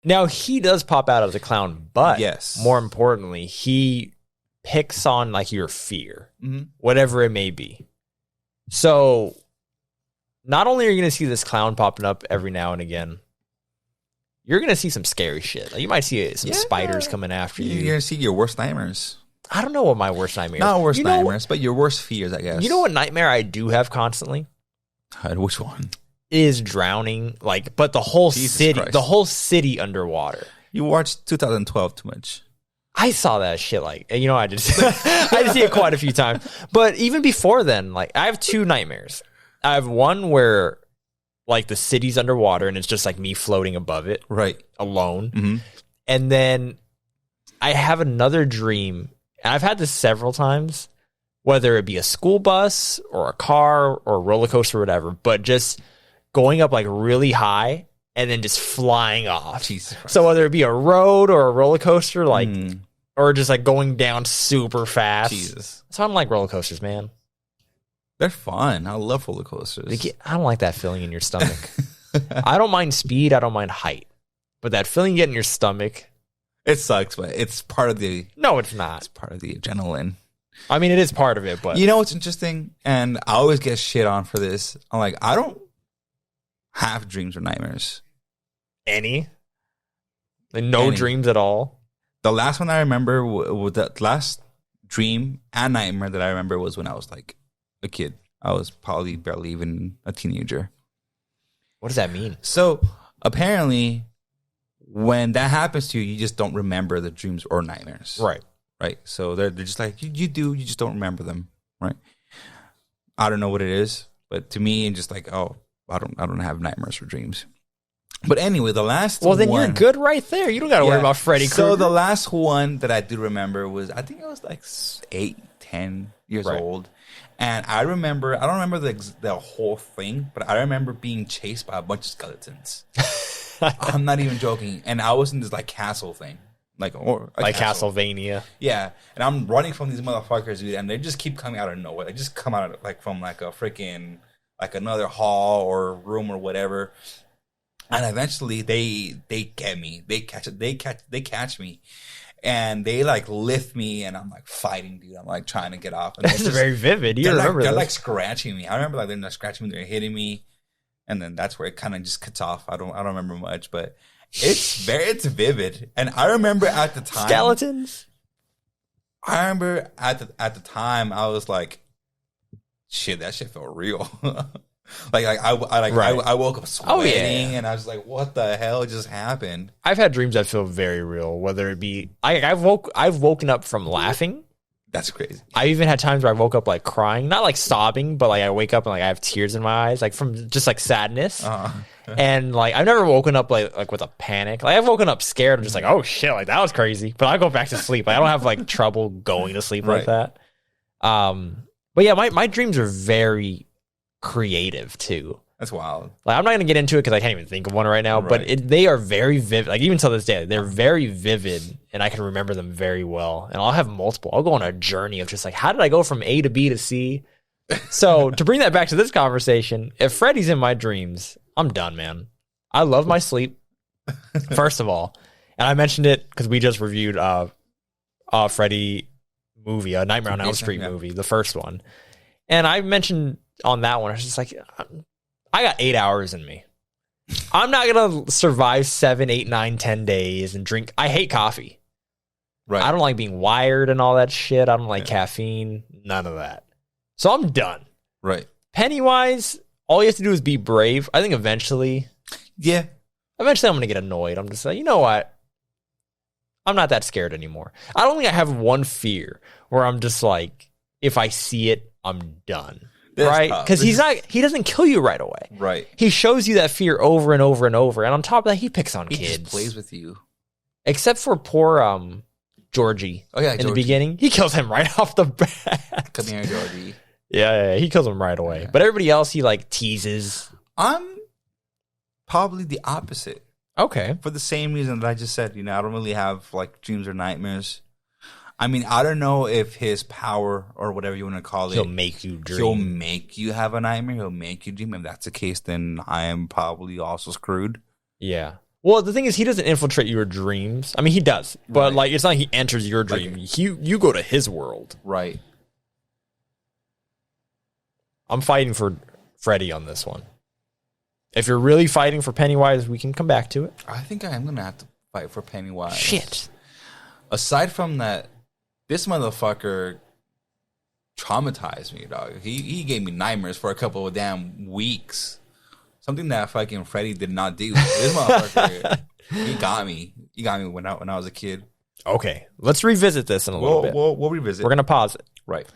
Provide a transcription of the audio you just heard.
Now, he does pop out as a clown, but yes, more importantly, he picks on like your fear, whatever it may be. So not only are you going to see this clown popping up every now and again, you're going to see some scary shit. Like, you might see some spiders coming after you. You're going to see your worst nightmares. I don't know what my worst nightmare is. Not worst nightmares, but your worst fears, I guess. You know what nightmare I do have constantly? Which one? Is drowning, like, but the whole city underwater. You watched 2012 too much. I saw that shit, like, you know, I just see it quite a few times. But even before then, like, I have two nightmares. I have one where, like, the city's underwater and it's just like me floating above it, right, alone. And then I have another dream, and I've had this several times, whether it be a school bus or a car or a roller coaster or whatever, but just going up like really high and then just flying off. Jesus Christ. So whether it be a road or a roller coaster, like, or just like going down super fast. Jesus. So I don't like roller coasters, man. They're fun. I love roller coasters. I don't like that feeling in your stomach. I don't mind speed. I don't mind height. But that feeling you get in your stomach. It sucks, but it's part of the... No, it's not. It's part of the adrenaline. I mean, it is part of it, but... You know what's interesting? And I always get shit on for this. I'm like, I don't have dreams or nightmares. Any? Like, no dreams at all? The last one I remember, the last dream and nightmare that I remember was when I was like a kid. I was probably barely even a teenager. What does that mean? So apparently, when that happens to you, you just don't remember the dreams or nightmares. Right. Right. So they're just like, you just don't remember them. Right. I don't know what it is, but to me, it's just like, oh, I don't have nightmares or dreams. But anyway, the last one... Well, then you're good right there. You don't got to worry about Freddy Krueger. So the last one that I do remember was, I think I was like 8, 10 years old. And I don't remember the whole thing, but I remember being chased by a bunch of skeletons. I'm not even joking. And I was in this like castle thing. Like Castlevania. Yeah. And I'm running from these motherfuckers, dude, and they just keep coming out of nowhere. They just come out of, like from like a freaking, like another hall or room or whatever. And eventually they get me. They catch me. And they like lift me, and I'm like fighting, dude. I'm like trying to get off. And this is very vivid. You remember they're like scratching me. I remember like they're not scratching me, they're hitting me. And then that's where it kind of just cuts off. I don't remember much, but it's vivid. And I remember at the time, skeletons. I remember at the time I was like, shit, that shit felt real. I woke up sweating, and I was like, what the hell just happened? I've had dreams that feel very real, whether it be I've woken up from laughing. That's crazy. I even had times where I woke up like crying, not like sobbing, but like I wake up and like I have tears in my eyes, like from just like sadness. And like I've never woken up like with a panic. Like I've woken up scared. I'm just like, oh shit, like that was crazy. But I go back to sleep. Like, I don't have like trouble going to sleep like that. But yeah, my dreams are very creative too. That's wild. Like, I'm not gonna get into it because I can't even think of one right now. But they are very vivid. Like even till this day, they're very vivid, and I can remember them very well. And I'll have multiple. I'll go on a journey of just like, how did I go from A to B to C? So to bring that back to this conversation, if Freddy's in my dreams, I'm done, man. I love my sleep. First of all, and I mentioned it because we just reviewed Freddy movie, a Nightmare on Elm Street movie, the first one, and I mentioned on that one, I was just like, I got 8 hours in me. I'm not gonna survive 7, 8, 9, 10 days and drink. I hate coffee. Right. I don't like being wired and all that shit. I don't like caffeine. None of that. So I'm done. Right. Pennywise, all you have to do is be brave. I think eventually. Yeah. Eventually I'm gonna get annoyed. I'm just like, you know what? I'm not that scared anymore. I don't think I have one fear where I'm just like, if I see it, I'm done. Right? Because he doesn't kill you right away. Right. He shows you that fear over and over and over. And on top of that, he picks on kids. He just plays with you. Except for poor Georgie. Oh, yeah, in the beginning. He kills him right off the bat. Come here, Georgie. Yeah, he kills him right away. Yeah. But everybody else, he like teases. I'm probably the opposite. Okay. For the same reason that I just said. You know, I don't really have like dreams or nightmares. I mean, I don't know if his power or whatever you want to call it. He'll make you dream. He'll make you have a nightmare. He'll make you dream. If that's the case, then I am probably also screwed. Yeah. Well, the thing is, he doesn't infiltrate your dreams. I mean, he does, but Right. like, it's not like he enters your dream. You go to his world. Right. I'm fighting for Freddy on this one. If you're really fighting for Pennywise, we can come back to it. I think I am gonna have to fight for Pennywise. Shit. Aside from that, this motherfucker traumatized me, dog. He gave me nightmares for a couple of damn weeks. Something that fucking Freddy did not do. This motherfucker, he got me. He got me when I was a kid. Okay, let's revisit this in a little bit. We'll revisit. We're gonna pause it. Right.